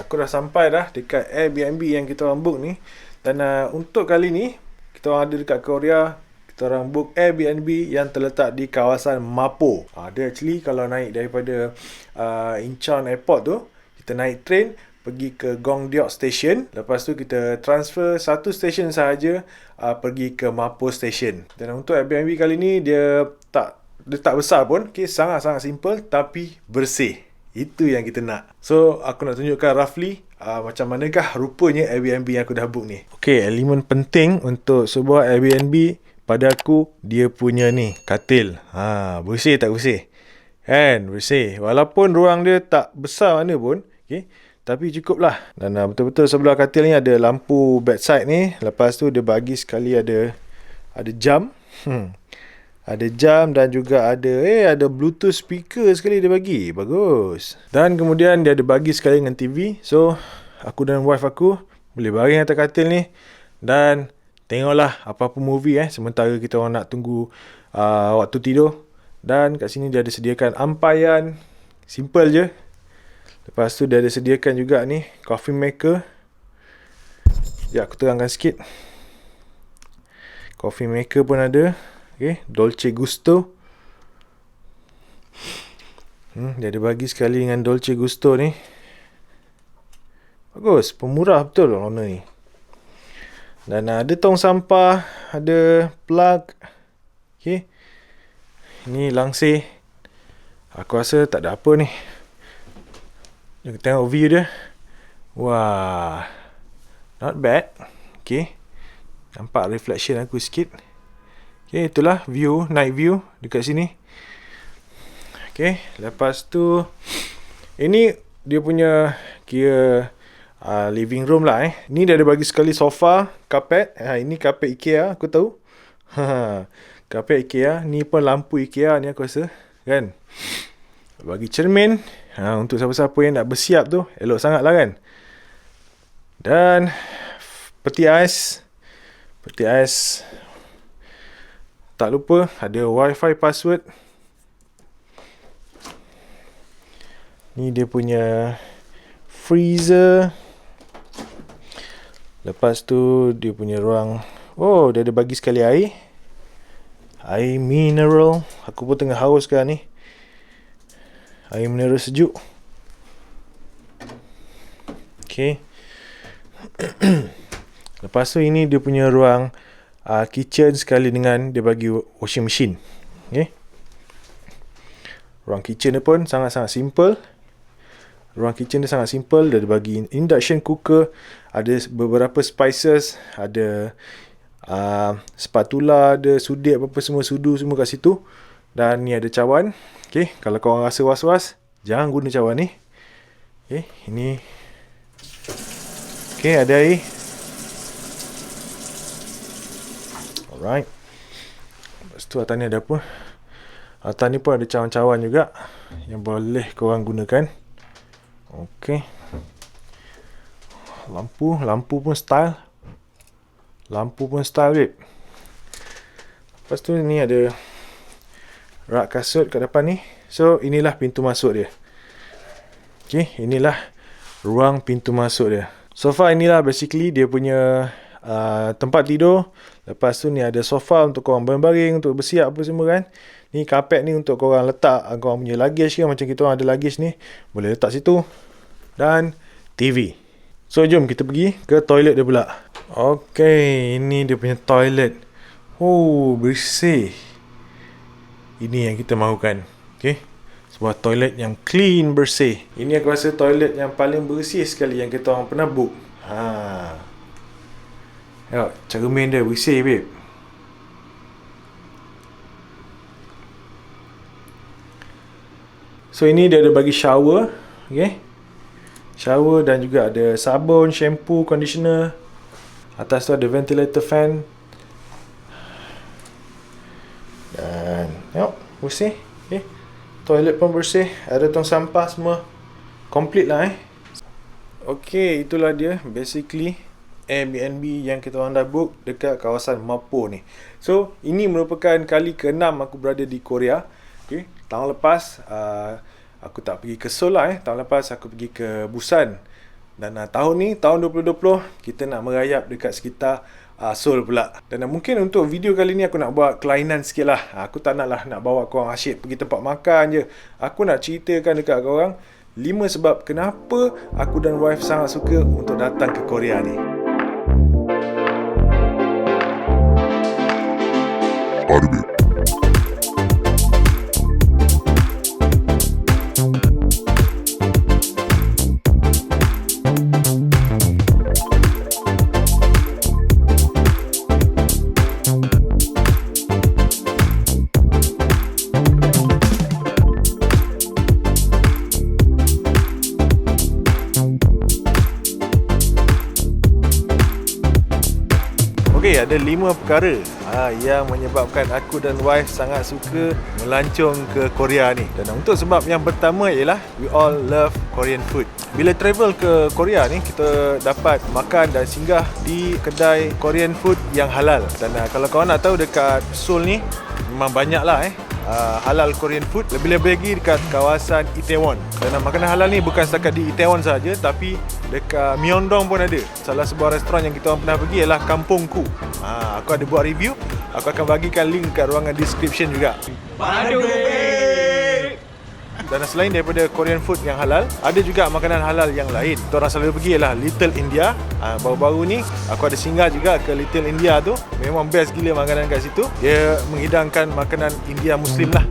Aku dah sampai dah dekat Airbnb yang kita orang book ni. Dan untuk kali ni, kita orang ada dekat Korea. Kita orang book Airbnb yang terletak di kawasan Mapo. Dia actually kalau naik daripada Incheon Airport tu, kita naik train pergi ke Gongdeok Station. Lepas tu kita transfer satu station sahaja pergi ke Mapo Station. Dan untuk Airbnb kali ni, dia tak besar pun. Sangat-sangat simple tapi bersih. Itu yang kita nak. So, aku nak tunjukkan roughly macam manakah rupanya Airbnb yang aku dah book ni. Okay, elemen penting untuk sebuah Airbnb pada aku, dia punya ni, katil. Bersih tak bersih? Kan, bersih. Walaupun ruang dia tak besar mana pun, okay, tapi cukup lah. Dan betul-betul sebelah katil ni ada lampu bedside ni. Lepas tu dia bagi sekali ada jam. Ada jam dan juga ada Bluetooth speaker sekali dia bagi. Bagus. Dan kemudian dia ada bagi sekali dengan TV. So, aku dan wife aku boleh baring atas katil ni dan tengoklah apa-apa movie sementara kita orang nak tunggu waktu tidur. Dan kat sini dia ada sediakan ampaian. Simple je. Lepas tu dia ada sediakan juga ni coffee maker. Ya, aku terangkan sikit. Coffee maker pun ada. Okay, Dolce Gusto. Dia ada bagi sekali dengan Dolce Gusto ni. Bagus, pemurah betul owner ni. Dan ada tong sampah, ada plug. Okay. Ini langsir. Aku rasa tak ada apa ni. Kita tengok view dia. Wah. Not bad. Okay. Nampak reflection aku sikit. Okay, itulah view, night view dekat sini. Okay, lepas tu ini dia punya kira living room lah Ni dia ada bagi sekali sofa, kapet. Ini kapet IKEA, aku tahu. Kapet IKEA. Ni pun lampu IKEA ni aku rasa. Kan? Bagi cermin. Untuk siapa-siapa yang nak bersiap tu, elok sangat lah kan? Dan peti ais. Peti ais. Tak lupa ada wifi password. Ni dia punya freezer. Lepas tu dia punya ruang. Oh, dia ada bagi sekali air. Air mineral. Aku pun tengah haus sekarang ni. Air mineral sejuk. Okay. Lepas tu ini dia punya ruang kitchen sekali dengan dia bagi washing machine. Okay. Ruang kitchen dia pun sangat-sangat simple. Ruang kitchen dia sangat simple. Dia ada bagi induction cooker. Ada beberapa spices. Ada spatula. Ada sudik apa-apa semua. Sudu semua kat situ. Dan ni ada cawan. Okay. Kalau korang rasa was-was, jangan guna cawan ni. Okay. Ini. Okay. Ada air. Alright. Lepas tu atas ni ada apa? Atas ni pun ada cawan-cawan juga yang boleh korang gunakan. Okay. Lampu pun style. Lampu pun style, babe. Lepas tu ni ada rak kasut kat depan ni. So, inilah pintu masuk dia. Okay, inilah ruang pintu masuk dia. So far inilah basically dia punya tempat tidur. Lepas tu ni ada sofa untuk korang baring-baring, untuk bersiap apa semua kan. Ni kapet ni untuk korang letak korang punya luggage ke. Macam kita orang ada luggage ni, boleh letak situ. Dan TV. So jom kita pergi ke toilet dia pula. Okay, ini dia punya toilet. Oh, bersih. Ini yang kita mahukan. Okay, sebuah toilet yang clean, bersih. Ini aku rasa toilet yang paling bersih sekali yang kita orang pernah book. Tengok, cermin dia bersih, babe. So, ini dia ada bagi shower. Okay. Shower dan juga ada sabun, shampoo, conditioner. Atas tu ada ventilator fan. Dan, tengok, bersih. Okay. Toilet pun bersih. Ada tong sampah semua. Complete lah, Okay, itulah dia. Basically, Airbnb yang kita orang dah book dekat kawasan Mapo ni. So, ini merupakan kali ke-6 aku berada di Korea. Okay. Tahun lepas, aku tak pergi ke Seoul lah. Tahun lepas aku pergi ke Busan. Dan tahun ni, tahun 2020, kita nak merayap dekat sekitar Seoul pula. Dan mungkin untuk video kali ni aku nak buat kelainan sikit lah. Aku tak nak bawa korang asyik pergi tempat makan je. Aku nak ceritakan dekat korang 5 sebab kenapa aku dan wife sangat suka untuk datang ke Korea ni. Okey, ada 5 perkara yang menyebabkan aku dan wife sangat suka melancong ke Korea ni. Dan untuk sebab yang pertama ialah we all love Korean food. Bila travel ke Korea ni, kita dapat makan dan singgah di kedai Korean food yang halal. Dan kalau korang nak tahu, dekat Seoul ni memang banyak lah halal Korean food. Lebih-lebih lagi dekat kawasan Itaewon. Dan makanan halal ni bukan setakat di Itaewon saja, tapi dekat Myeongdong pun ada. Salah sebuah restoran yang kita orang pernah pergi ialah Kampungku. Aku ada buat review. Aku akan bagikan link kat ruangan description juga. Dan selain daripada Korean food yang halal, ada juga makanan halal yang lain. Kita orang selalu pergi ialah Little India. Baru-baru ni aku ada singgah juga ke Little India tu. Memang best gila makanan kat situ. Dia menghidangkan makanan India Muslim lah.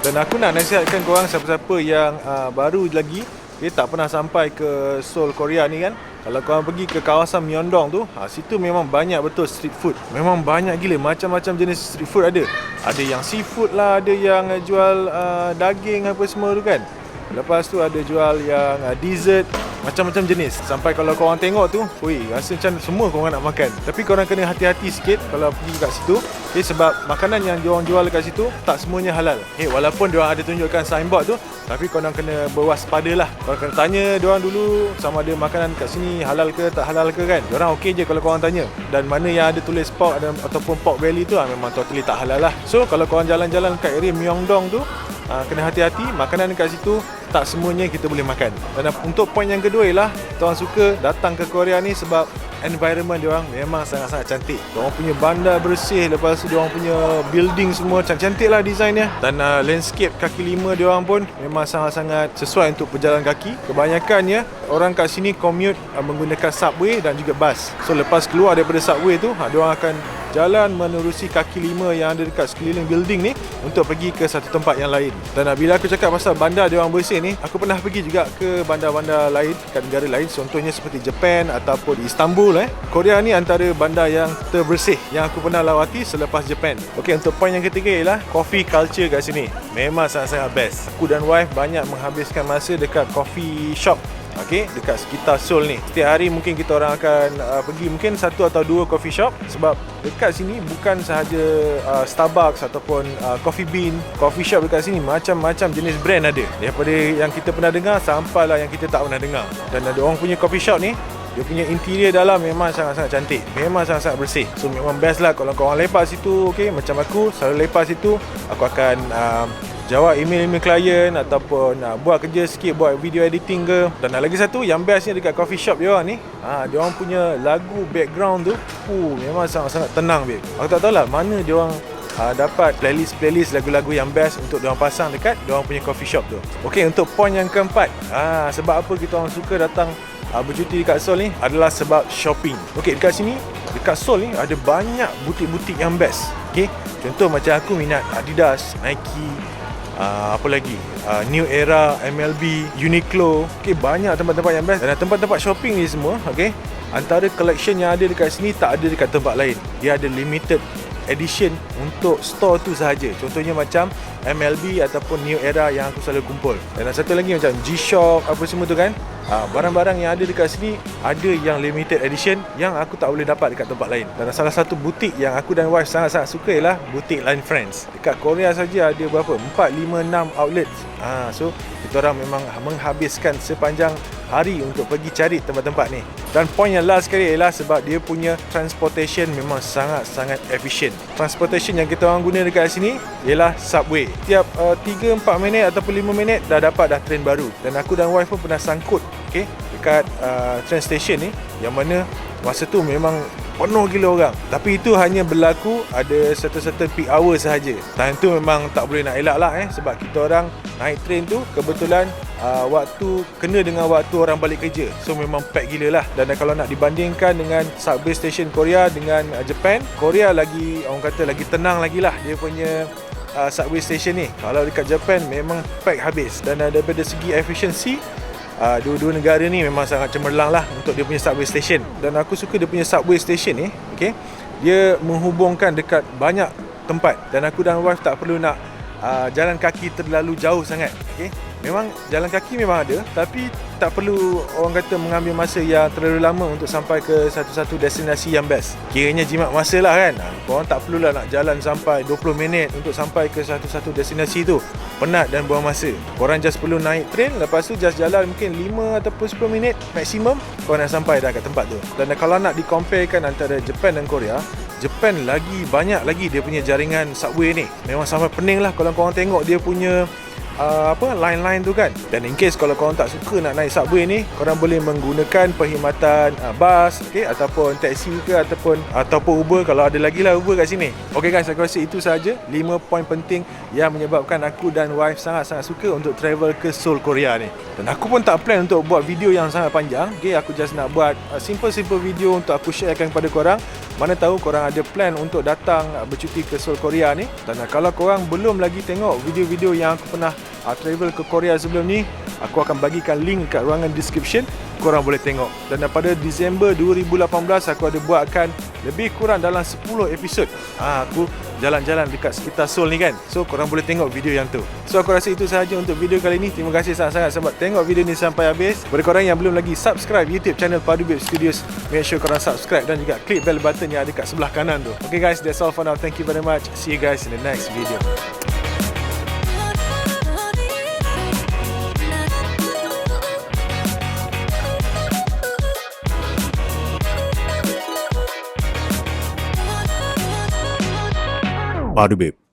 Dan aku nak nasihatkan korang siapa-siapa yang baru lagi tak pernah sampai ke Seoul, Korea ni kan. Kalau korang pergi ke kawasan Myeongdong tu, situ memang banyak betul street food. Memang banyak gila, macam-macam jenis street food ada. Ada yang seafood lah, ada yang jual daging apa semua tu kan. Lepas tu ada jual yang dessert, macam-macam jenis. Sampai kalau korang tengok tu, rasa macam semua korang nak makan. Tapi korang kena hati-hati sikit kalau pergi kat situ. Sebab makanan yang diorang jual kat situ tak semuanya halal. Walaupun diorang ada tunjukkan signboard tu, tapi korang kena berwaspada lah. Korang kena tanya diorang dulu sama ada makanan kat sini halal ke tak halal ke kan. Diorang okey je kalau korang tanya. Dan mana yang ada tulis pork ataupun pork belly tu memang totally tak halal lah. So kalau korang jalan-jalan kat area Myeongdong tu, kena hati-hati, makanan kat situ tak semuanya kita boleh makan. Dan untuk poin yang kedua ialah kita orang suka datang ke Korea ni sebab environment diorang memang sangat-sangat cantik. Diorang punya bandar bersih, lepas tu diorang punya building semua cantik lah desainnya. Dan landscape kaki lima diorang pun memang sangat-sangat sesuai untuk berjalan kaki. Kebanyakannya orang kat sini commute menggunakan subway dan juga bus. So lepas keluar daripada subway tu, diorang akan jalan menerusi kaki lima yang ada dekat sekeliling building ni untuk pergi ke satu tempat yang lain. Dan bila aku cakap pasal bandar diorang bersih ni, aku pernah pergi juga ke bandar-bandar lain kat negara lain, contohnya seperti Japan ataupun Istanbul. Korea ni antara bandar yang terbersih yang aku pernah lawati selepas Japan. Okey, untuk poin yang ketiga ialah coffee culture kat sini memang sangat-sangat best. Aku dan wife banyak menghabiskan masa dekat coffee shop, dekat sekitar Seoul ni. Setiap hari mungkin kita orang akan pergi mungkin 1 atau 2 coffee shop. Sebab dekat sini bukan sahaja Starbucks ataupun Coffee Bean. Coffee shop dekat sini macam-macam jenis brand ada. Daripada yang kita pernah dengar sampailah yang kita tak pernah dengar. Dan ada orang punya coffee shop ni, dia punya interior dalam memang sangat-sangat cantik. Memang sangat-sangat bersih. So memang best lah kalau korang lepas situ. Macam aku selalu lepas situ, aku akan jawab email-email klien ataupun buat kerja sikit, buat video editing ke. Dan lagi satu yang bestnya dekat coffee shop diorang ni, diorang punya lagu background tu memang sangat-sangat tenang babe. Aku tak tahulah mana diorang dapat playlist lagu-lagu yang best untuk diorang pasang dekat diorang punya coffee shop tu. Okey, untuk poin yang keempat, sebab apa kita orang suka datang bercuti dekat Seoul ni adalah sebab shopping. Okey, dekat sini dekat Seoul ni ada banyak butik-butik yang best. Okay, contoh macam aku minat Adidas, Nike, apa lagi, New Era, MLB, Uniqlo. Okay, banyak tempat-tempat yang best. Dan tempat-tempat shopping ni semua, okay, antara collection yang ada dekat sini tak ada dekat tempat lain. Dia ada limited edition untuk store tu sahaja. Contohnya macam MLB ataupun New Era yang aku selalu kumpul. Dan satu lagi macam G-Shock apa semua tu kan. Barang-barang yang ada dekat sini ada yang limited edition yang aku tak boleh dapat dekat tempat lain. Dan salah satu butik yang aku dan wife sangat-sangat suka ialah butik Line Friends. Dekat Korea saja ada berapa? 4, 5, 6 outlets. So kita orang memang menghabiskan sepanjang hari untuk pergi cari tempat-tempat ni. Dan poin yang last sekali ialah sebab dia punya transportation memang sangat-sangat efisien. Transportation yang kita orang guna dekat sini ialah subway. Tiap 3-4 minit ataupun 5 minit dah dapat dah train baru. Dan aku dan wife pun pernah sangkut dekat train station ni, yang mana masa tu memang penuh gila orang. Tapi itu hanya berlaku ada certain peak hour sahaja. Time tu memang tak boleh nak elak lah sebab kita orang naik train tu kebetulan waktu kena dengan waktu orang balik kerja. So memang pack gila lah. Dan kalau nak dibandingkan dengan subway station Korea dengan Japan, Korea lagi, orang kata lagi tenang lagi lah dia punya subway station ni. Kalau dekat Japan memang pack habis. Dan daripada segi efficiency, dua-dua negara ni memang sangat cemerlang lah untuk dia punya subway station. Dan aku suka dia punya subway station ni, okay, dia menghubungkan dekat banyak tempat. Dan aku dan wife tak perlu nak jalan kaki terlalu jauh sangat. Okay, memang jalan kaki memang ada, tapi tak perlu orang kata mengambil masa yang terlalu lama untuk sampai ke satu-satu destinasi yang best. Kiranya jimat masa lah kan. Korang tak perlulah nak jalan sampai 20 minit untuk sampai ke satu-satu destinasi tu. Penat dan buang masa. Korang just perlu naik train, lepas tu just jalan mungkin 5 ataupun 10 minit maksimum, korang dah sampai dah kat tempat tu. Dan kalau nak di-comparekan antara Japan dan Korea, Japan lagi banyak lagi dia punya jaringan subway ni. Memang sampai pening lah kalau korang tengok dia punya line-line tu kan. Dan in case kalau korang tak suka nak naik subway ni, korang boleh menggunakan perkhidmatan bas, okay, ataupun taxi ke ataupun Uber kalau ada lagi lah Uber kat sini. Okay guys, aku rasa itu sahaja 5 poin penting yang menyebabkan aku dan wife sangat-sangat suka untuk travel ke Seoul, Korea ni. Dan aku pun tak plan untuk buat video yang sangat panjang. Okay, aku just nak buat simple video untuk aku sharekan kepada korang. Mana tahu korang ada plan untuk datang bercuti ke Seoul, Korea ni. Dan kalau korang belum lagi tengok video-video yang aku pernah travel ke Korea sebelum ni, aku akan bagikan link kat ruangan description. Korang boleh tengok. Dan pada Disember 2018 aku ada buatkan lebih kurang dalam 10 episod. Aku jalan-jalan dekat sekitar Seoul ni kan. So korang boleh tengok video yang tu. So aku rasa itu sahaja untuk video kali ni. Terima kasih sangat-sangat sebab tengok video ni sampai habis. Bagi korang yang belum lagi subscribe YouTube channel Padu Babe Studios, make sure korang subscribe dan juga klik bell button yang ada kat sebelah kanan tu. Okay guys, that's all for now. Thank you very much. See you guys in the next video. Padu Babe.